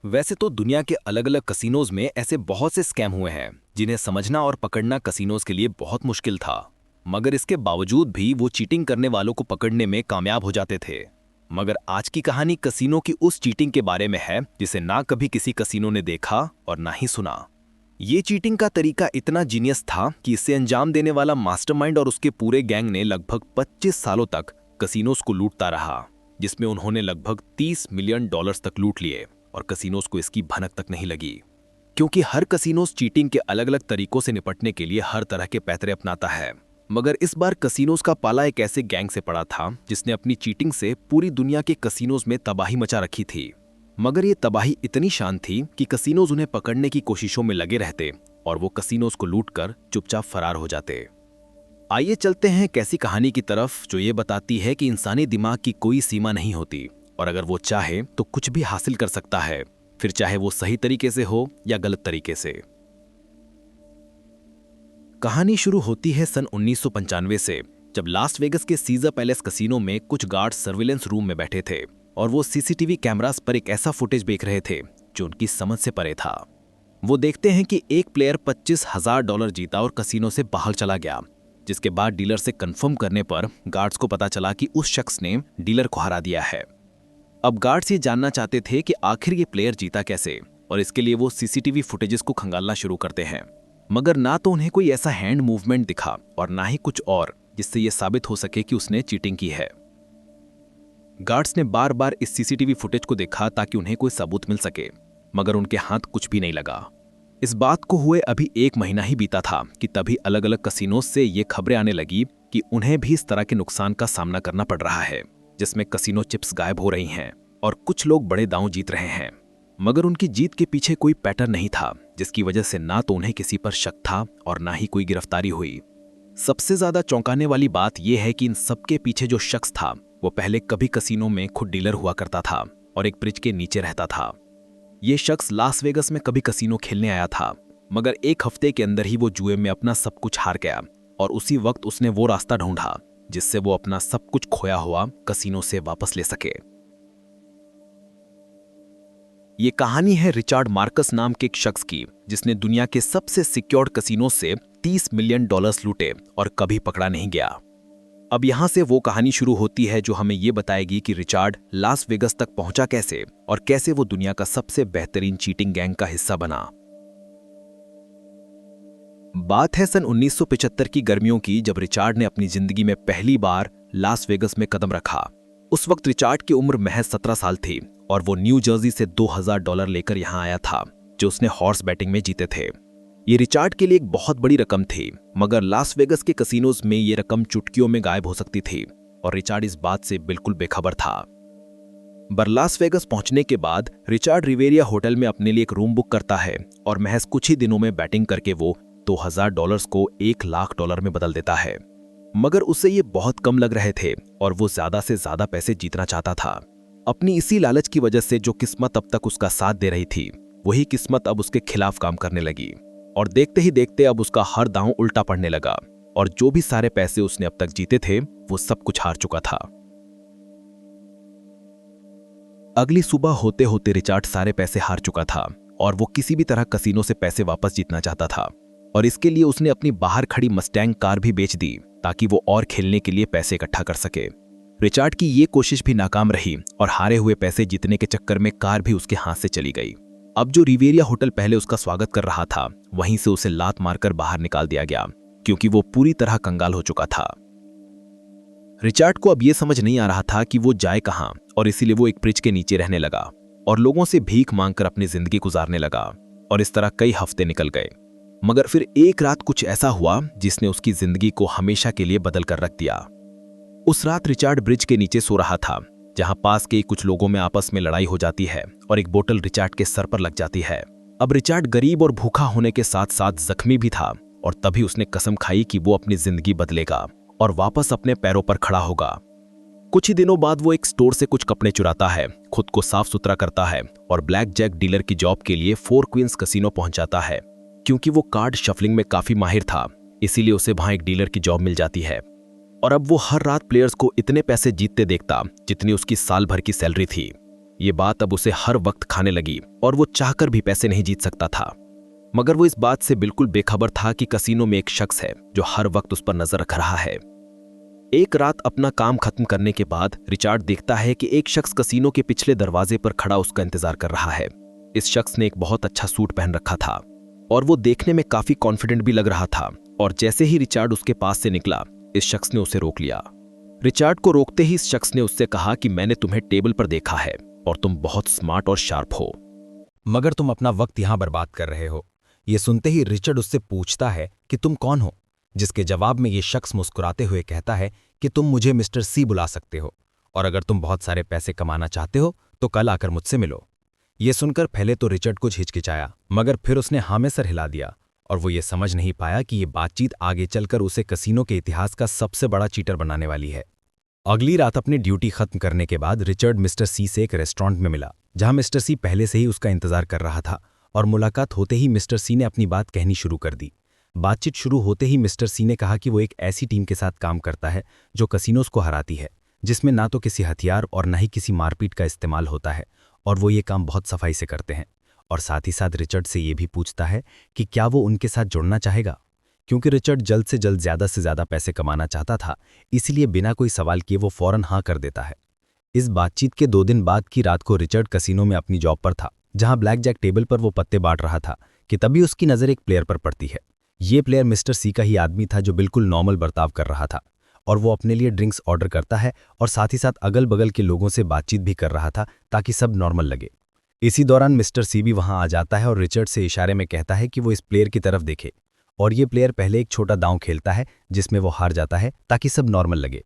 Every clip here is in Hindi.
वैसे तो दुनिया के अलग अलग कसिनोज में ऐसे बहुत से स्कैम हुए हैं जिन्हें समझना और पकड़ना कसिनोज के लिए बहुत मुश्किल था। मगर इसके बावजूद भी वो चीटिंग करने वालों को पकड़ने में कामयाब हो जाते थे। मगर आज की कहानी कसिनो की उस चीटिंग के बारे में है जिसे ना कभी किसी कसिनो ने देखा और ना ही सुना। ये चीटिंग का तरीका इतना जीनियस था कि इसे अंजाम देने वाला मास्टरमाइंड और उसके पूरे गैंग ने लगभग 25 सालों तक कसिनोज को लूटता रहा, जिसमें उन्होंने लगभग $30 मिलियन तक लूट लिए और कसिनोज को इसकी भनक तक नहीं लगी, क्योंकि हर कसिनोज चीटिंग के अलग अलग तरीकों से निपटने के लिए हर तरह के पैतरे अपनाता है। मगर इस बार कसिनोज का पाला एक ऐसे गैंग से पड़ा था जिसने अपनी चीटिंग से पूरी दुनिया के कसिनोज में तबाही मचा रखी थी। मगर ये तबाही इतनी शान थी कि कसिनोज उन्हें पकड़ने की कोशिशों में लगे रहते और वो कसिनोज को लूटकर चुपचाप फरार हो जाते। आइए चलते हैं कैसी कहानी की तरफ जो ये बताती है कि इंसानी दिमाग की कोई सीमा नहीं होती और अगर वो चाहे तो कुछ भी हासिल कर सकता है, फिर चाहे वो सही तरीके से हो या गलत तरीके से। कहानी शुरू होती है सन 1995 से, जब लास वेगस के सीजर पैलेस कसिनो में कुछ गार्ड सर्विलेंस रूम में बैठे थे और वो सीसीटीवी कैमरास पर एक ऐसा फुटेज देख रहे थे जो उनकी समझ से परे था। वो देखते हैं कि एक प्लेयर $25,000 जीता और कसिनो से बाहर चला गया, जिसके बाद डीलर से कंफर्म करने पर गार्ड्स को पता चला कि उस शख्स ने डीलर को हरा दिया है। अब गार्ड्स ये जानना चाहते थे कि आखिर ये प्लेयर जीता कैसे, और इसके लिए वो सीसीटीवी फुटेजेस को खंगालना शुरू करते हैं। मगर ना तो उन्हें कोई ऐसा हैंड मूवमेंट दिखा और ना ही कुछ और जिससे ये साबित हो सके कि उसने चीटिंग की है। गार्ड्स ने बार बार इस सीसीटीवी फुटेज को देखा ताकि उन्हें कोई सबूत मिल सके, मगर उनके हाथ कुछ भी नहीं लगा। इस बात को हुए अभी 1 महीना ही बीता था कि तभी अलग अलग कसिनोज से ये खबरें आने लगी कि उन्हें भी इस तरह के नुकसान का सामना करना पड़ रहा है, जिसमें कसिनो चिप्स गायब हो रही हैं और कुछ लोग बड़े दांव जीत रहे हैं। मगर उनकी जीत के पीछे कोई पैटर्न नहीं था, जिसकी वजह से ना तो उन्हें किसी पर शक था और ना ही कोई गिरफ्तारी हुई। सबसे ज्यादा चौंकाने वाली बात यह है कि इन सबके पीछे जो शख्स था वो पहले कभी कसिनो में खुद डीलर हुआ करता था और एक ब्रिज के नीचे रहता था। ये शख्स लास वेगस में कभी कसिनो खेलने आया था, मगर 1 हफ्ते के अंदर ही वो जुए में अपना सब कुछ हार गया और उसी वक्त उसने वो रास्ता ढूंढा जिससे वो अपना सब कुछ खोया हुआ कसिनो से वापस ले सके। ये कहानी है रिचार्ड मार्कस नाम के एक शख्स की, जिसने दुनिया के सबसे सिक्योर्ड कसिनो से $30 मिलियन लूटे और कभी पकड़ा नहीं गया। अब यहां से वो कहानी शुरू होती है जो हमें ये बताएगी कि रिचार्ड लास वेगस तक पहुंचा कैसे और कैसे वो दुनिया का सबसे बेहतरीन चीटिंग गैंग का हिस्सा बना। बात है सन 1975 की गर्मियों की, जब रिचार्ड ने अपनी जिंदगी में पहली बार लास वेगस में कदम रखा। उस वक्त रिचार्ड की उम्र महज 17 साल थी और वो न्यू जर्सी से $2,000 लेकर यहां आया था, जो उसने हॉर्स बैटिंग में जीते थे। ये रिचार्ड के लिए एक बहुत बड़ी रकम थी, मगर लास वेगस के कसिनोज में ये रकम चुटकियों में गायब हो सकती थी और रिचार्ड इस बात से बिल्कुल बेखबर था। लास वेगस पहुंचने के बाद रिचार्ड रिवेरिया होटल में अपने लिए एक रूम बुक करता है और महज कुछ ही दिनों में बैटिंग करके वो $2,000 को $1,00,000 में बदल देता है। मगर उसे ये बहुत कम लग रहे थे और वो ज्यादा से ज्यादा पैसे जीतना चाहता था। अपनी इसी लालच की वजह से जो किस्मत अब तक उसका साथ दे रही थी, वही किस्मत अब उसके खिलाफ काम करने लगी और देखते ही देखते अब उसका हर दांव उल्टा पड़ने लगा और जो भी सारे पैसे उसने अब तक जीते थे वो सब कुछ हार चुका था। अगली सुबह होते होते रिचार्ड सारे पैसे हार चुका था और वो किसी भी तरह कसिनो से पैसे वापस जीतना चाहता था और इसके लिए उसने अपनी बाहर खड़ी मस्टैंग कार भी बेच दी ताकि वो और खेलने के लिए पैसे इकट्ठा कर सके। रिचार्ड की ये कोशिश भी नाकाम रही और हारे हुए पैसे जीतने के चक्कर में कार भी उसके हाथ से चली गई। अब जो रिवेरिया होटल पहले उसका स्वागत कर रहा था, वहीं से उसे लात मारकर बाहर निकाल दिया गया, क्योंकि वो पूरी तरह कंगाल हो चुका था। रिचार्ड को अब ये समझ नहीं आ रहा था कि वो जाए कहां और इसीलिए वो एक ब्रिज के नीचे रहने लगा और लोगों से भीख मांगकर अपनी जिंदगी गुजारने लगा और इस तरह कई हफ्ते निकल गए। मगर फिर एक रात कुछ ऐसा हुआ जिसने उसकी जिंदगी को हमेशा के लिए बदल कर रख दिया। उस रात रिचार्ड ब्रिज के नीचे सो रहा था, जहां पास के कुछ लोगों में आपस में लड़ाई हो जाती है और एक बोतल रिचार्ड के सर पर लग जाती है। अब रिचार्ड गरीब और भूखा होने के साथ साथ जख्मी भी था और तभी उसने कसम खाई कि वो अपनी जिंदगी बदलेगा और वापस अपने पैरों पर खड़ा होगा। कुछ ही दिनों बाद वो एक स्टोर से कुछ कपड़े चुराता है, खुद को साफ सुथरा करता है और ब्लैक जैक डीलर की जॉब के लिए 4 क्वींस कसिनो पहुंच जाता है। क्योंकि वो कार्ड शफलिंग में काफी माहिर था, इसीलिए उसे वहां एक डीलर की जॉब मिल जाती है और अब वो हर रात प्लेयर्स को इतने पैसे जीतते देखता जितनी उसकी साल भर की सैलरी थी। ये बात अब उसे हर वक्त खाने लगी और वो चाहकर भी पैसे नहीं जीत सकता था। मगर वो इस बात से बिल्कुल बेखबर था कि कसीनो में एक शख्स है जो हर वक्त उस पर नजर रख रहा है। एक रात अपना काम खत्म करने के बाद रिचार्ड देखता है कि एक शख्स कसीनो के पिछले दरवाजे पर खड़ा उसका इंतजार कर रहा है। इस शख्स ने एक बहुत अच्छा सूट पहन रखा था और वो देखने में काफी कॉन्फिडेंट भी लग रहा था। और जैसे ही रिचार्ड उसके पास से निकला, इस शख्स ने उसे रोक लिया। रिचार्ड को रोकते ही इस शख्स ने उससे कहा कि मैंने तुम्हें टेबल पर देखा है और तुम बहुत स्मार्ट और शार्प हो, मगर तुम अपना वक्त यहां बर्बाद कर रहे हो। ये सुनते ही रिचर्ड उससे पूछता है कि तुम कौन हो, जिसके जवाब में ये शख्स मुस्कुराते हुए कहता है कि तुम मुझे मिस्टर सी बुला सकते हो, और अगर तुम बहुत सारे पैसे कमाना चाहते हो तो कल आकर मुझसे मिलो। ये सुनकर पहले तो रिचर्ड कुछ हिचकिचाया, मगर फिर उसने हाँ में सर हिला दिया और वो ये समझ नहीं पाया कि ये बातचीत आगे चलकर उसे कसीनो के इतिहास का सबसे बड़ा चीटर बनाने वाली है। अगली रात अपनी ड्यूटी खत्म करने के बाद रिचर्ड मिस्टर सी से एक रेस्टोरेंट में मिला, जहां मिस्टर सी पहले से ही उसका इंतजार कर रहा था। और मुलाकात होते ही मिस्टर सी ने अपनी बात कहनी शुरू कर दी। बातचीत शुरू होते ही मिस्टर सी ने कहा कि वो एक ऐसी टीम के साथ काम करता है जो कसीनोज को हराती है, जिसमें ना तो किसी हथियार और न ही किसी मारपीट का इस्तेमाल होता है, और वो ये काम बहुत सफाई से करते हैं। और साथ ही साथ रिचर्ड से ये भी पूछता है कि क्या वो उनके साथ जुड़ना चाहेगा, क्योंकि रिचर्ड जल्द से जल्द ज़्यादा से ज़्यादा पैसे कमाना चाहता था, इसलिए बिना कोई सवाल किए वो फौरन हाँ कर देता है। इस बातचीत के 2 दिन बाद की रात को रिचर्ड कसीनो में अपनी जॉब पर था, जहां ब्लैक जैक टेबल पर वो पत्ते बांट रहा था कि तभी उसकी नज़र एक प्लेयर पर पड़ती है। ये प्लेयर मिस्टर सी का ही आदमी था जो बिल्कुल नॉर्मल बर्ताव कर रहा था, और वो अपने लिए ड्रिंक्स ऑर्डर करता है और साथ ही साथ अगल बगल के लोगों से बातचीत भी कर रहा था ताकि सब नॉर्मल लगे। इसी दौरान मिस्टर सी भी वहां आ जाता है और रिचर्ड से इशारे में कहता है कि वो इस प्लेयर की तरफ देखे, और ये प्लेयर पहले एक छोटा दांव खेलता है जिसमें वो हार जाता है ताकि सब नॉर्मल लगे।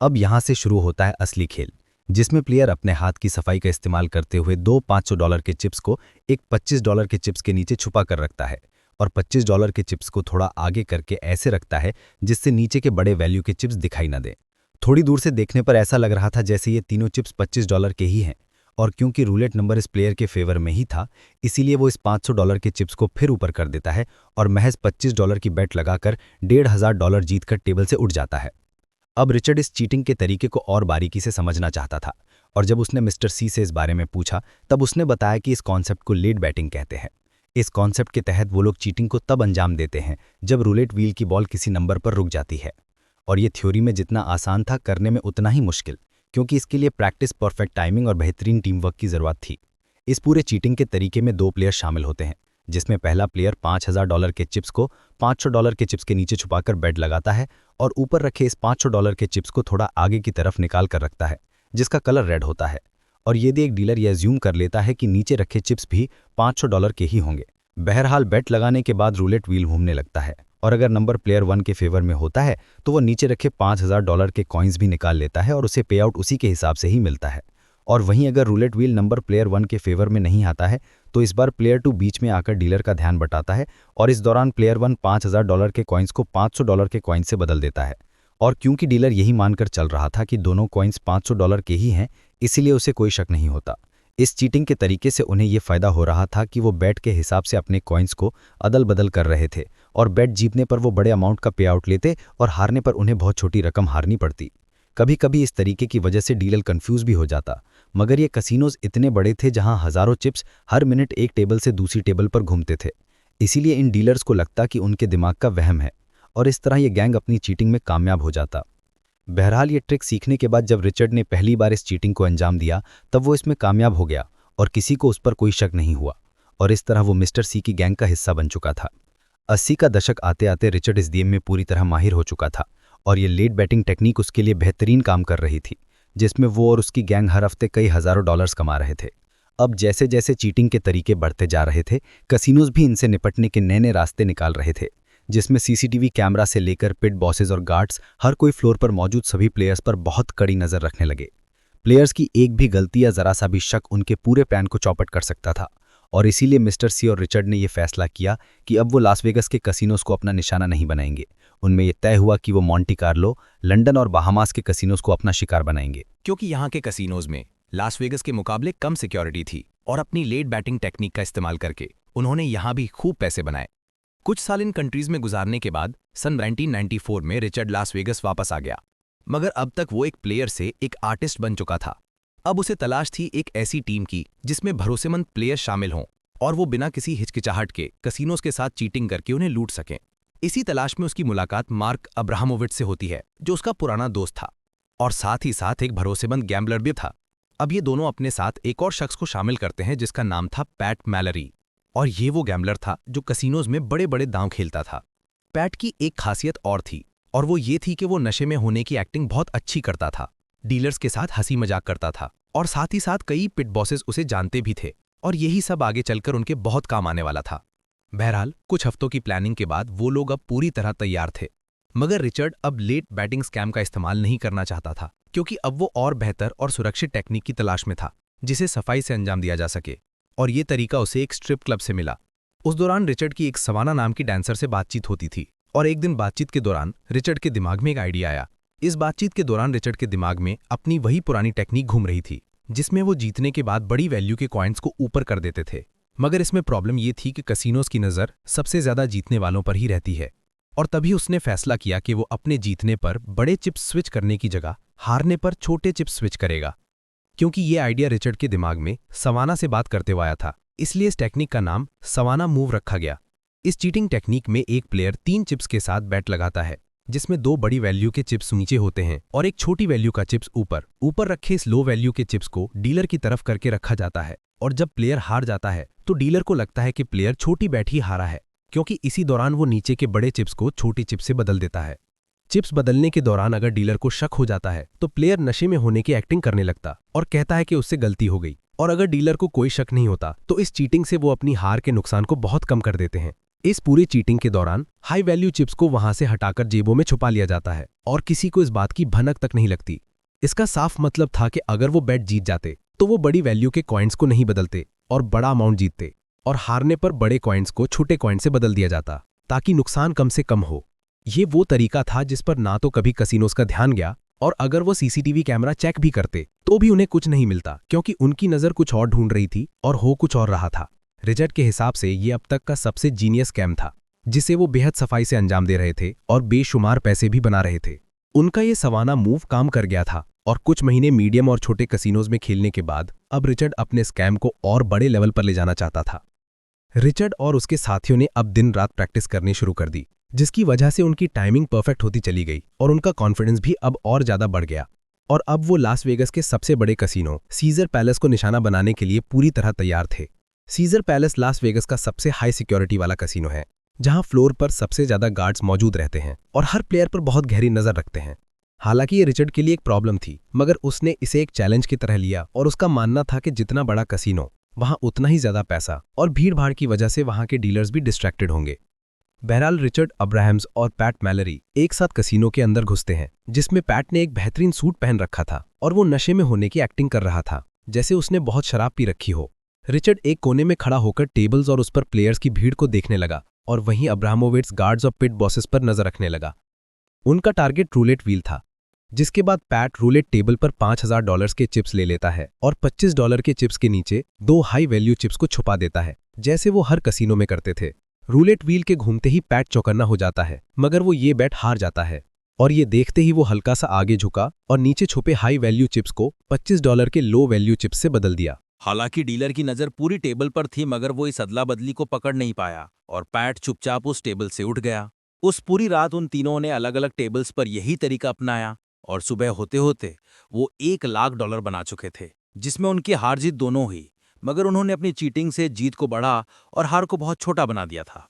अब यहां से शुरू होता है असली खेल, जिसमें प्लेयर अपने हाथ की सफाई का इस्तेमाल करते हुए 2 $500 के चिप्स को एक $25 के चिप्स के नीचे छुपा कर रखता है, और $25 के चिप्स को थोड़ा आगे करके ऐसे रखता है जिससे नीचे के बड़े वैल्यू के चिप्स दिखाई न दें। थोड़ी दूर से देखने पर ऐसा लग रहा था जैसे ये तीनों चिप्स $25 के ही हैं, और क्योंकि रूलेट नंबर इस प्लेयर के फेवर में ही था, इसीलिए वो इस $500 के चिप्स को फिर ऊपर कर देता है और महज $25 की बेट लगाकर $1500 जीतकर टेबल से उठ जाता है। अब रिचर्ड इस चीटिंग के तरीके को और बारीकी से समझना चाहता था, और जब उसने मिस्टर सी से इस बारे में पूछा तब उसने बताया कि इस कॉन्सेप्ट को लेट बैटिंग कहते हैं। इस कॉन्सेप्ट के तहत वो लोग चीटिंग को तब अंजाम देते हैं जब रूलेट व्हील की बॉल किसी नंबर पर रुक जाती है, और ये थ्योरी में जितना आसान था करने में उतना ही मुश्किल, क्योंकि इसके लिए प्रैक्टिस, परफेक्ट टाइमिंग और बेहतरीन टीम वर्क की जरूरत थी। इस पूरे चीटिंग के तरीके में 2 प्लेयर शामिल होते हैं, जिसमें पहला प्लेयर $5000 के चिप्स को $500 के चिप्स के नीचे छुपाकर बेट लगाता है और ऊपर रखे इस $500 के चिप्स को थोड़ा आगे की तरफ निकाल कर रखता है, जिसका कलर रेड होता है। और यदि एक डीलर यह अज्यूम कर लेता है कि नीचे रखे चिप्स भी $500 के ही होंगे। बहरहाल बेट लगाने के बाद रूलेट व्हील घूमने लगता है, और अगर नंबर प्लेयर 1 के फेवर में होता है तो वो नीचे रखे $5000 के कॉइन्स भी निकाल लेता है और उसे पे आउट उसी के हिसाब से ही मिलता है। और वहीं अगर रूलेट व्हील नंबर प्लेयर 1 के फेवर में नहीं आता है तो इस बार प्लेयर 2 बीच में आकर डीलर का ध्यान बटाता है, और इस दौरान प्लेयर 1 $5000 के कॉइन्स को $500 के कॉइन से बदल देता है। और क्योंकि डीलर यही मानकर चल रहा था कि दोनों कॉइन्स $500 के ही हैं, इसीलिए उसे कोई शक नहीं होता। इस चीटिंग के तरीके से उन्हें ये फायदा हो रहा था कि वो बेट के हिसाब से अपने कॉइन्स को अदल बदल कर रहे थे, और बेट जीतने पर वो बड़े अमाउंट का पे आउट लेते और हारने पर उन्हें बहुत छोटी रकम हारनी पड़ती। कभी कभी इस तरीके की वजह से डीलर कंफ्यूज भी हो जाता, मगर ये कसीनोज इतने बड़े थे जहां हजारों चिप्स हर मिनट एक टेबल से दूसरी टेबल पर घूमते थे, इसीलिए इन डीलर्स को लगता कि उनके दिमाग का वहम है, और इस तरह ये गैंग अपनी चीटिंग में कामयाब हो जाता। बहरहाल ये ट्रिक सीखने के बाद जब रिचर्ड ने पहली बार इस चीटिंग को अंजाम दिया तब वो इसमें कामयाब हो गया और किसी को उस पर कोई शक नहीं हुआ, और इस तरह वो मिस्टर सी की गैंग का हिस्सा बन चुका था। 80 का दशक आते आते रिचर्ड इस गेम में पूरी तरह माहिर हो चुका था, और ये लेट बैटिंग टेक्निक उसके लिए बेहतरीन काम कर रही थी, जिसमें वो और उसकी गैंग हर हफ्ते कई हजारों डॉलर्स कमा रहे थे। अब जैसे जैसे चीटिंग के तरीके बढ़ते जा रहे थे, कसिनोज भी इनसे निपटने के नए नए रास्ते निकाल रहे थे, जिसमें सीसीटीवी कैमरा से लेकर पिट बॉसेस और गार्ड्स हर कोई फ्लोर पर मौजूद सभी प्लेयर्स पर बहुत कड़ी नजर रखने लगे। प्लेयर्स की एक भी गलती या जरा सा भी शक उनके पूरे प्लान को चौपट कर सकता था, और इसीलिए मिस्टर सी और रिचर्ड ने यह फैसला किया कि अब वो लास वेगस के कसिनोज को अपना निशाना नहीं बनाएंगे। उनमें यह तय हुआ कि वो मॉन्टी कार्लो, लंदन और बहामास के कसिनोज को अपना शिकार बनाएंगे, क्योंकि यहाँ के कसिनोज में लास वेगस के मुकाबले कम सिक्योरिटी थी, और अपनी लेट बैटिंग टेक्निक का इस्तेमाल करके उन्होंने यहाँ भी खूब पैसे बनाए। कुछ साल इन कंट्रीज में गुजारने के बाद सन 1994 में रिचर्ड लास वेगस वापस आ गया, मगर अब तक वो एक प्लेयर से एक आर्टिस्ट बन चुका था। अब उसे तलाश थी एक ऐसी टीम की जिसमें भरोसेमंद प्लेयर शामिल हों और वो बिना किसी हिचकिचाहट के कसिनोज के साथ चीटिंग करके उन्हें लूट सकें। इसी तलाश में उसकी मुलाकात मार्क अब्राहमोविच से होती है, जो उसका पुराना दोस्त था और साथ ही साथ एक भरोसेमंद गैम्बलर भी था। अब ये दोनों अपने साथ एक और शख्स को शामिल करते हैं जिसका नाम था पैट मैलरी, और ये वो गैम्बलर था जो कसिनोज में बड़े बड़े दांव खेलता था। पैट की एक खासियत और थी, और वो ये थी कि वो नशे में होने की एक्टिंग बहुत अच्छी करता था, डीलर्स के साथ हंसी मजाक करता था और साथ ही साथ कई पिट बॉसेस उसे जानते भी थे, और यही सब आगे चलकर उनके बहुत काम आने वाला था। बहरहाल कुछ हफ्तों की प्लानिंग के बाद वो लोग अब पूरी तरह तैयार थे, मगर रिचर्ड अब लेट बैटिंग स्कैम का इस्तेमाल नहीं करना चाहता था, क्योंकि अब वो और बेहतर और सुरक्षित टेक्निक की तलाश में था जिसे सफाई से अंजाम दिया जा सके, और ये तरीका उसे एक स्ट्रिप क्लब से मिला। उस दौरान रिचर्ड की एक सवाना नाम की डांसर से बातचीत होती थी, और एक दिन बातचीत के दौरान रिचर्ड के दिमाग में एक आइडिया आया। इस बातचीत के दौरान रिचर्ड के दिमाग में अपनी वही पुरानी टेक्निक घूम रही थी जिसमें वो जीतने के बाद बड़ी वैल्यू के कॉइन्स को ऊपर कर देते थे, मगर इसमें प्रॉब्लम ये थी कि कसिनोज की नज़र सबसे ज़्यादा जीतने वालों पर ही रहती है, और तभी उसने फैसला किया कि वो अपने जीतने पर बड़े चिप्स स्विच करने की जगह हारने पर छोटे चिप्स स्विच करेगा। क्योंकि ये आइडिया रिचर्ड के दिमाग में सवाना से बात करते हुए आया था, इसलिए इस टेक्निक का नाम सवाना मूव रखा गया। इस चीटिंग टेक्निक में एक प्लेयर 3 चिप्स के साथ बैट लगाता है, जिसमें 2 बड़ी वैल्यू के चिप्स नीचे होते हैं और एक छोटी वैल्यू का चिप्स ऊपर रखे इस लो वैल्यू के चिप्स को डीलर की तरफ करके रखा जाता है, और जब प्लेयर हार जाता है तो डीलर को लगता है कि प्लेयर छोटी बैट ही हारा है, क्योंकि इसी दौरान वो नीचे के बड़े चिप्स को छोटी चिप्स से बदल देता है। चिप्स बदलने के दौरान अगर डीलर को शक हो जाता है तो प्लेयर नशे में होने की एक्टिंग करने लगता और कहता है कि उससे गलती हो गई, और अगर डीलर को कोई शक नहीं होता तो इस चीटिंग से वो अपनी हार के नुकसान को बहुत कम कर देते हैं। इस पूरी चीटिंग के दौरान हाई वैल्यू चिप्स को वहां से हटाकर जेबों में छुपा लिया जाता है और किसी को इस बात की भनक तक नहीं लगती। इसका साफ मतलब था कि अगर वो बैट जीत जाते तो वो बड़ी वैल्यू के कॉइन्स को नहीं बदलते और बड़ा अमाउंट जीतते, और हारने पर बड़े कॉइन्स को छोटे कॉइन से बदल दिया जाता ताकि नुकसान कम से कम हो। ये वो तरीका था जिस पर ना तो कभी कसिनोज का ध्यान गया, और अगर वो सीसीटीवी कैमरा चेक भी करते तो भी उन्हें कुछ नहीं मिलता, क्योंकि उनकी नज़र कुछ और ढूंढ रही थी और हो कुछ और रहा था। रिचर्ड के हिसाब से ये अब तक का सबसे जीनियस स्कैम था जिसे वो बेहद सफाई से अंजाम दे रहे थे और बेशुमार पैसे भी बना रहे थे। उनका ये सवाना मूव काम कर गया था, और कुछ महीने मीडियम और छोटे कसिनोज में खेलने के बाद अब रिचर्ड अपने स्कैम को और बड़े लेवल पर ले जाना चाहता था। रिचर्ड और उसके साथियों ने अब दिन रात प्रैक्टिस करनी शुरू कर दी, जिसकी वजह से उनकी टाइमिंग परफेक्ट होती चली गई और उनका कॉन्फिडेंस भी अब और ज्यादा बढ़ गया। और अब वो लास वेगस के सबसे बड़े कसिनो सीजर पैलेस को निशाना बनाने के लिए पूरी तरह तैयार थे। सीजर पैलेस लास वेगस का सबसे हाई सिक्योरिटी वाला कसिनो है, जहां फ्लोर पर सबसे ज्यादा गार्ड्स मौजूद रहते हैं और हर प्लेयर पर बहुत गहरी नजर रखते हैं। हालांकि ये रिचर्ड के लिए एक प्रॉब्लम थी, मगर उसने इसे एक चैलेंज की तरह लिया, और उसका मानना था कि जितना बड़ा कसिनो वहां उतना ही ज्यादा पैसा, और भीड़-भाड़ की वजह से वहां के डीलर्स भी डिस्ट्रैक्टेड होंगे। बहरहाल रिचर्ड अब्राहम्स और पैट मैलरी एक साथ कसिनो के अंदर घुसते हैं, जिसमें पैट ने एक बेहतरीन सूट पहन रखा था और वो नशे में होने की एक्टिंग कर रहा था, जैसे उसने बहुत शराब पी रखी हो। रिचर्ड एक कोने में खड़ा होकर टेबल्स और उस पर प्लेयर्स की भीड़ को देखने लगा, और वहीं अब्राहमोविच गार्ड्स और पिट बॉसेस पर नजर रखने लगा। उनका टारगेट रूलेट व्हील था, जिसके बाद पैट रूलेट टेबल पर $5000 के चिप्स ले लेता है और $25 के चिप्स के नीचे 2 हाई वैल्यू चिप्स को छुपा देता है, जैसे वो हर कसिनो में करते थे। रूलेट व्हील के घूमते ही पैट चौकन्ना हो जाता है, मगर वो ये बैट हार जाता है, और ये देखते ही वो हल्का सा आगे झुका और नीचे छुपे हाई वैल्यू चिप्स को $25 के लो वैल्यू चिप्स से बदल दिया। हालांकि डीलर की नज़र पूरी टेबल पर थी, मगर वो इस अदला बदली को पकड़ नहीं पाया और पैट चुपचाप उस टेबल से उठ गया। उस पूरी रात उन तीनों ने अलग अलग टेबल्स पर यही तरीका अपनाया, और सुबह होते होते वो $1,00,000 बना चुके थे, जिसमें उनकी हार जीत दोनों हुई, मगर उन्होंने अपनी चीटिंग से जीत को बढ़ा और हार को बहुत छोटा बना दिया था।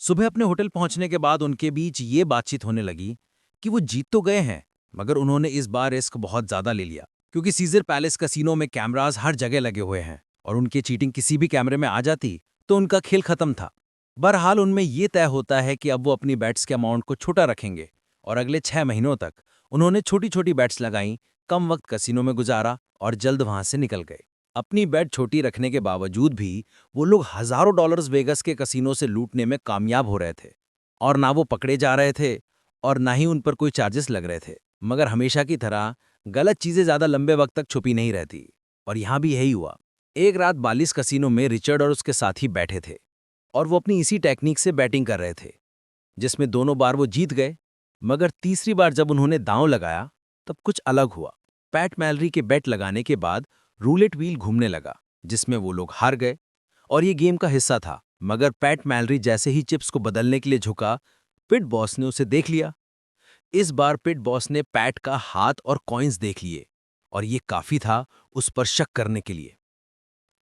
सुबह अपने होटल पहुंचने के बाद उनके बीच ये बातचीत होने लगी कि वो जीत तो गए हैं, मगर उन्होंने इस बार रिस्क बहुत ज्यादा ले लिया, क्योंकि सीजर पैलेस कसिनो में कैमरास हर जगह लगे हुए हैं, और उनकी चीटिंग किसी भी कैमरे में आ जाती तो उनका खेल खत्म था। बहरहाल उनमें ये तय होता है कि अब वो अपनी बैट्स के अमाउंट को छोटा रखेंगे, और अगले 6 महीनों तक उन्होंने छोटी छोटी बैट्स लगाईं, कम वक्त कसिनो में गुजारा और जल्द वहां से निकल गए। अपनी बैट छोटी रखने के बावजूद भी वो लोग हजारों डॉलर्स वेगस के कसिनो से लूटने में कामयाब हो रहे थे, और ना वो पकड़े जा रहे थे और ना ही उन पर कोई चार्जेस लग रहे थे। मगर हमेशा की तरह गलत चीजें ज्यादा लंबे वक्त तक छुपी नहीं रहती, और यहां भी यही हुआ। एक रात बालिस कसिनो में रिचर्ड और उसके साथी बैठे थे, और वो अपनी इसी टेक्निक से बैटिंग कर रहे थे, जिसमें दोनों बार वो जीत गए, मगर तीसरी बार जब उन्होंने दांव लगाया तब कुछ अलग हुआ। पैट मैलरी के बेट लगाने के बाद रूलेट व्हील घूमने लगा, जिसमें वो लोग हार गए और ये गेम का हिस्सा था। मगर पैट मैलरी जैसे ही चिप्स को बदलने के लिए झुका, पिट बॉस ने उसे देख लिया। इस बार पिट बॉस ने पैट का हाथ और कॉइन्स देख लिए और ये काफी था उस पर शक करने के लिए।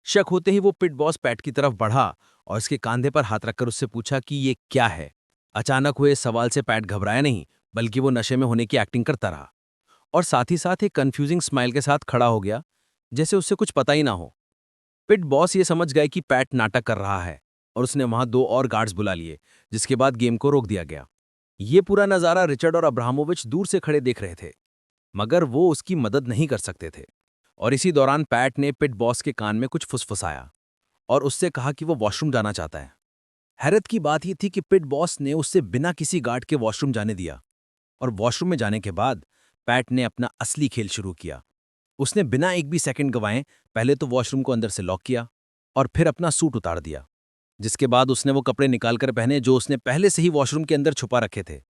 शक होते ही वो पिट बॉस पैट की तरफ बढ़ा और उसके कंधे पर हाथ रखकर उससे पूछा कि ये क्या है। अचानक हुए इस सवाल से पैट घबराया नहीं, बल्कि वो नशे में होने की एक्टिंग करता रहा और साथ ही साथ एक कंफ्यूजिंग स्माइल के साथ खड़ा हो गया, जैसे उससे कुछ पता ही ना हो। पिट बॉस ये समझ गए कि पैट नाटक कर रहा है और उसने वहां 2 और गार्ड्स बुला लिए, जिसके बाद गेम को रोक दिया गया। ये पूरा नजारा रिचर्ड और अब्रामोविच दूर से खड़े देख रहे थे, मगर वो उसकी मदद नहीं कर सकते थे। और इसी दौरान पैट ने पिट बॉस के कान में कुछ फुसफुसाया और उससे कहा कि वो वॉशरूम जाना चाहता है। हैरत की बात ये थी कि पिट बॉस ने उससे बिना किसी गार्ड के वॉशरूम जाने दिया और वॉशरूम में जाने के बाद पैट ने अपना असली खेल शुरू किया। उसने बिना एक भी सेकंड गंवाए पहले तो वॉशरूम को अंदर से लॉक किया और फिर अपना सूट उतार दिया, जिसके बाद उसने वो कपड़े निकालकर पहने जो उसने पहले से ही वॉशरूम के अंदर छुपा रखे थे।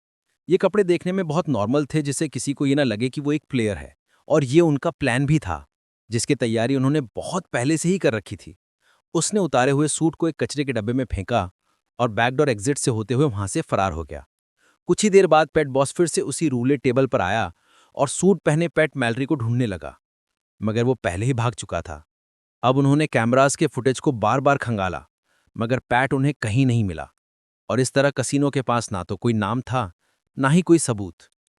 ये कपड़े देखने में बहुत नॉर्मल थे, जिससे किसी को ये ना लगे कि वो एक प्लेयर है, और ये उनका प्लान भी था, जिसकी तैयारी उन्होंने बहुत पहले से ही कर रखी थी। उसने उतारे हुए सूट को एक कचरे के डब्बे में फेंका और बैकडोर एग्जिट से होते हुए वहां से फरार हो गया। कुछ ही देर बाद पेट बॉस फिर से उसी रूलेट टेबल पर आया और सूट पहने पैट मैलरी को ढूंढने लगा, मगर वो पहले ही भाग चुका था। अब उन्होंने कैमरास के फुटेज को बार बार खंगाला, मगर पैट उन्हें कहीं नहीं मिला और इस तरह कसीनो के पास ना तो कोई नाम था, ना ही कोई सबूत,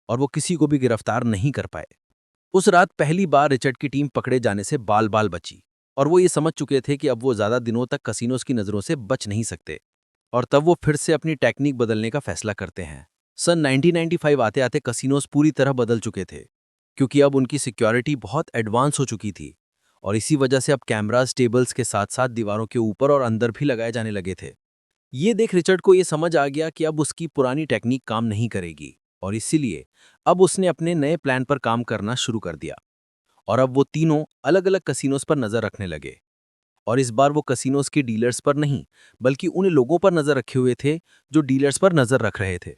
और वो किसी को भी गिरफ्तार नहीं कर पाए। उस रात पहली बार रिचर्ड की टीम पकड़े जाने से बाल बाल बची और वो ये समझ चुके थे कि अब वो ज्यादा दिनों तक कसीनोस की नजरों से बच नहीं सकते, और तब वो फिर से अपनी टेक्निक बदलने का फैसला करते हैं। सन 1995 आते आते कसीनोस पूरी तरह बदल चुके थे, क्योंकि अब उनकी सिक्योरिटी बहुत एडवांस हो चुकी थी और इसी वजह से अब कैमरास टेबल्स के साथ साथ दीवारों के ऊपर और अंदर भी लगाए जाने लगे थे। ये देख रिचर्ड को ये समझ आ गया कि अब उसकी पुरानी टेक्निक काम नहीं करेगी और इसीलिए अब उसने अपने नए प्लान पर काम करना शुरू कर दिया और अब वो तीनों अलग अलग कसीनोस पर नजर रखने लगे। और इस बार वो कसीनोस के डीलर्स पर नहीं, बल्कि उन लोगों पर नजर रखे हुए थे जो डीलर्स पर नजर रख रहे थे।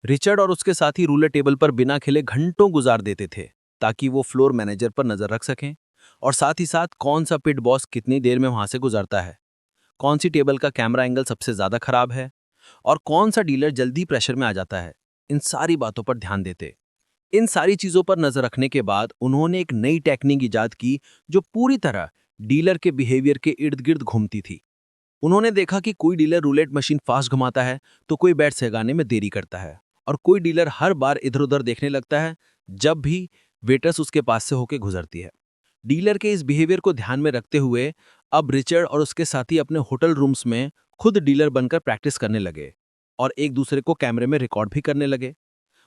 रिचर्ड और उसके साथी रूलर टेबल पर बिना खेले घंटों गुजार देते थे ताकि वो फ्लोर मैनेजर पर नजर रख सकें और साथ ही साथ कौन सा पिट बॉस कितनी देर में वहां से गुजरता है, कौन सी टेबल का कैमरा एंगल सबसे ज्यादा खराब है और कौन सा डीलर जल्दी प्रेशर में आ जाता है। इन सारी बातों पर ध्यान देते। इन सारी चीजों पर नजर रखने के बाद उन्होंने एक नई टेक्निक इजाद की जो पूरी तरह डीलर के बिहेवियर के इर्द गिर्द घूमती थी। उन्होंने देखा कि कोई डीलर रूलेट मशीन फास्ट घुमाता है तो कोई बैट सगाने में देरी करता है और कोई डीलर हर बार इधर उधर देखने लगता है जब भी वेटर्स उसके पास से होकर गुजरती है। डीलर के इस बिहेवियर को ध्यान में रखते हुए अब रिचर्ड और उसके साथी अपने होटल रूम्स में खुद डीलर बनकर प्रैक्टिस करने लगे और एक दूसरे को कैमरे में रिकॉर्ड भी करने लगे।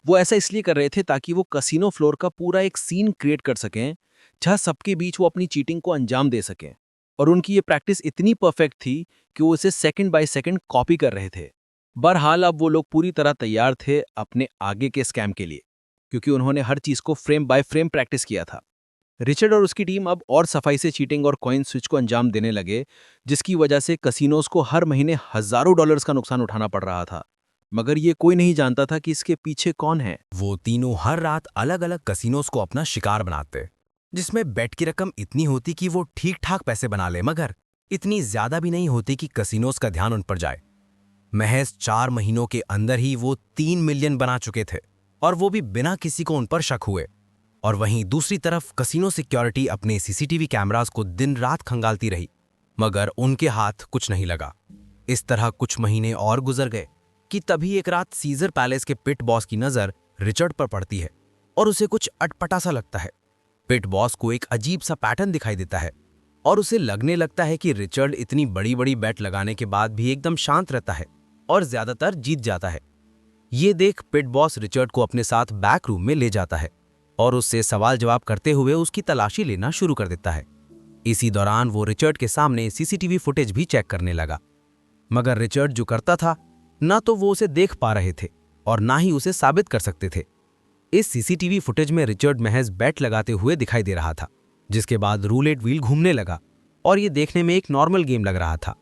वो ऐसा इसलिए कर रहे थे ताकि वो कसीनो फ्लोर का पूरा एक सीन क्रिएट कर सकें जहां सबके बीच वो अपनी चीटिंग को अंजाम दे सकें। और उनकी ये प्रैक्टिस इतनी परफेक्ट थी कि वो इसे सेकंड बाय सेकंड कॉपी कर रहे थे। बहरहाल अब वो लोग पूरी तरह तैयार थे अपने आगे के स्कैम के लिए, क्योंकि उन्होंने हर चीज को फ्रेम बाय फ्रेम प्रैक्टिस किया था। रिचर्ड और उसकी टीम अब और सफाई से चीटिंग और कॉइन स्विच को अंजाम देने लगे, जिसकी वजह से कसीनोस को हर महीने हजारों डॉलर्स का नुकसान उठाना पड़ रहा था। मगर ये कोई नहीं जानता था कि इसके पीछे कौन है। वो तीनों हर रात अलग अलग कसीनोस को अपना शिकार बनाते, जिसमें बेट की रकम इतनी होती कि वो ठीक ठाक पैसे बना ले, मगर इतनी ज्यादा भी नहीं होती कि कसीनोस का ध्यान उन पर जाए। महज 4 महीनों के अंदर ही वो 3 मिलियन बना चुके थे, और वो भी बिना किसी को उन पर शक हुए। और वहीं दूसरी तरफ कसीनो सिक्योरिटी अपने सीसीटीवी कैमरास को दिन रात खंगालती रही, मगर उनके हाथ कुछ नहीं लगा। इस तरह कुछ महीने और गुजर गए कि तभी एक रात सीजर पैलेस के पिट बॉस की नजर रिचर्ड पर पड़ती है और उसे कुछ अटपटा सा लगता है। पिट बॉस को एक अजीब सा पैटर्न दिखाई देता है और उसे लगने लगता है कि रिचर्ड इतनी बड़ी बड़ी बैट लगाने के बाद भी एकदम शांत रहता है और ज्यादातर जीत जाता है। ये देख पिट बॉस रिचर्ड को अपने साथ बैक रूम में ले जाता है और उससे सवाल जवाब करते हुए उसकी तलाशी लेना शुरू कर देता है। इसी दौरान वो रिचर्ड के सामने सीसीटीवी फुटेज भी चेक करने लगा, मगर रिचर्ड जो करता था ना तो वो उसे देख पा रहे थे और ना ही उसे साबित कर सकते थे। इस सीसीटीवी फुटेज में रिचर्ड महज बैट लगाते हुए दिखाई दे रहा था, जिसके बाद रूलेट व्हील घूमने लगा और ये देखने में एक नॉर्मल गेम लग रहा था।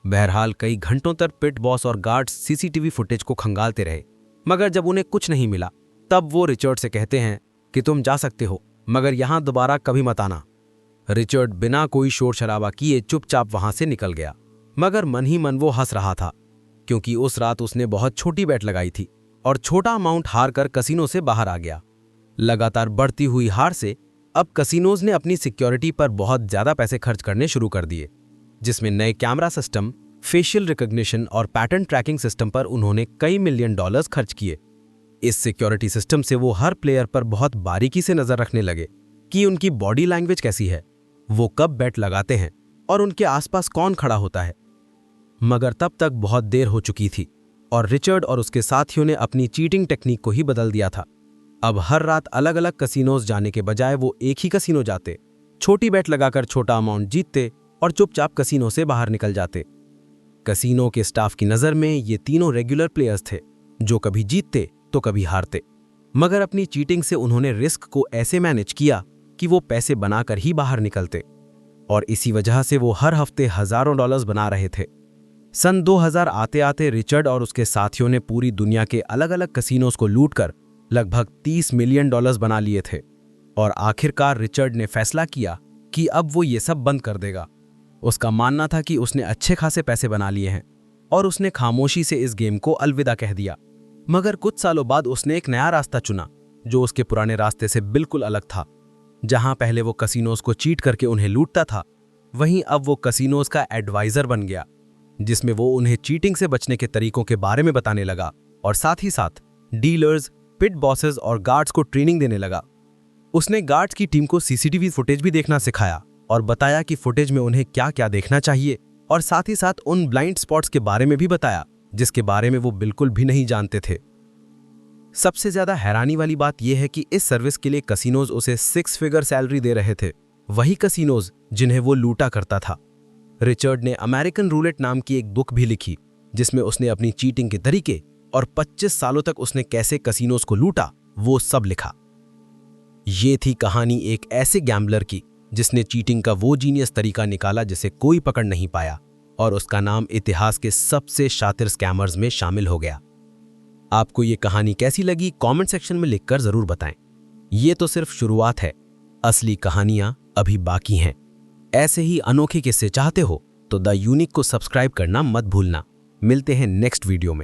बहरहाल कई घंटों तक पिट बॉस और गार्ड्स सीसीटीवी फुटेज को खंगालते रहे, मगर जब उन्हें कुछ नहीं मिला तब वो रिचर्ड से कहते हैं कि तुम जा सकते हो मगर यहां दोबारा कभी मत आना। रिचर्ड बिना कोई शोर शराबा किए चुपचाप वहां से निकल गया, मगर मन ही मन वो हंस रहा था, क्योंकि उस रात उसने बहुत छोटी बेट लगाई थी और छोटा अमाउंट हार कर कसिनो से बाहर आ गया। लगातार बढ़ती हुई हार से अब कसिनोज ने अपनी सिक्योरिटी पर बहुत ज्यादा पैसे खर्च करने शुरू कर दिए, जिसमें नए कैमरा सिस्टम, फेशियल रिकॉग्निशन और पैटर्न ट्रैकिंग सिस्टम पर उन्होंने कई मिलियन डॉलर्स खर्च किए। इस सिक्योरिटी सिस्टम से वो हर प्लेयर पर बहुत बारीकी से नजर रखने लगे कि उनकी बॉडी लैंग्वेज कैसी है, वो कब बेट लगाते हैं और उनके आसपास कौन खड़ा होता है। मगर तब तक बहुत देर हो चुकी थी और रिचर्ड और उसके साथियों ने अपनी चीटिंग टेक्निक को ही बदल दिया था। अब हर रात अलग अलग कसिनोज जाने के बजाय वो एक ही कसिनो जाते, छोटी बेट लगाकर छोटा अमाउंट जीतते और चुपचाप कसिनो से बाहर निकल जाते। कसिनो के स्टाफ की नज़र में ये तीनों रेगुलर प्लेयर्स थे, जो कभी जीतते तो कभी हारते, मगर अपनी चीटिंग से उन्होंने रिस्क को ऐसे मैनेज किया कि वो पैसे बनाकर ही बाहर निकलते, और इसी वजह से वो हर हफ्ते हजारों डॉलर्स बना रहे थे। सन 2000 आते आते रिचर्ड और उसके साथियों ने पूरी दुनिया के अलग अलग कसिनोज को लूटकर लगभग 30 मिलियन डॉलर्स बना लिए थे, और आखिरकार रिचर्ड ने फैसला किया कि अब वो ये सब बंद कर देगा। उसका मानना था कि उसने अच्छे खासे पैसे बना लिए हैं और उसने खामोशी से इस गेम को अलविदा कह दिया। मगर कुछ सालों बाद उसने एक नया रास्ता चुना, जो उसके पुराने रास्ते से बिल्कुल अलग था। जहां पहले वो कसिनोज को चीट करके उन्हें लूटता था, वहीं अब वो कसिनोज का एडवाइजर बन गया, जिसमें वो उन्हें चीटिंग से बचने के तरीकों के बारे में बताने लगा और साथ ही साथ डीलर्स, पिट बॉसेस और गार्ड्स को ट्रेनिंग देने लगा। उसने गार्ड्स की टीम को सीसीटीवी फुटेज भी देखना सिखाया और बताया कि फुटेज में उन्हें क्या क्या देखना चाहिए, और साथ ही साथ उन ब्लाइंड स्पॉट्स के बारे में भी बताया जिसके बारे में वो बिल्कुल भी नहीं जानते थे। सबसे ज्यादा हैरानी वाली बात यह है कि इस सर्विस के लिए कसिनोज उसे 6 फिगर सैलरी दे रहे थे, वही कसिनोज जिन्हें वो लूटा करता था। रिचर्ड ने अमेरिकन रूलेट नाम की एक बुक भी लिखी, जिसमें उसने अपनी चीटिंग के तरीके और 25 सालों तक उसने कैसे कसिनोज को लूटा वो सब लिखा। ये थी कहानी एक ऐसे गैम्बलर की जिसने चीटिंग का वो जीनियस तरीका निकाला जिसे कोई पकड़ नहीं पाया, और उसका नाम इतिहास के सबसे शातिर स्कैमर्स में शामिल हो गया। आपको ये कहानी कैसी लगी कमेंट सेक्शन में लिखकर जरूर बताएं। ये तो सिर्फ शुरुआत है, असली कहानियां अभी बाकी हैं। ऐसे ही अनोखे किस्से चाहते हो तो द यूनिक को सब्सक्राइब करना मत भूलना। मिलते हैं नेक्स्ट वीडियो में।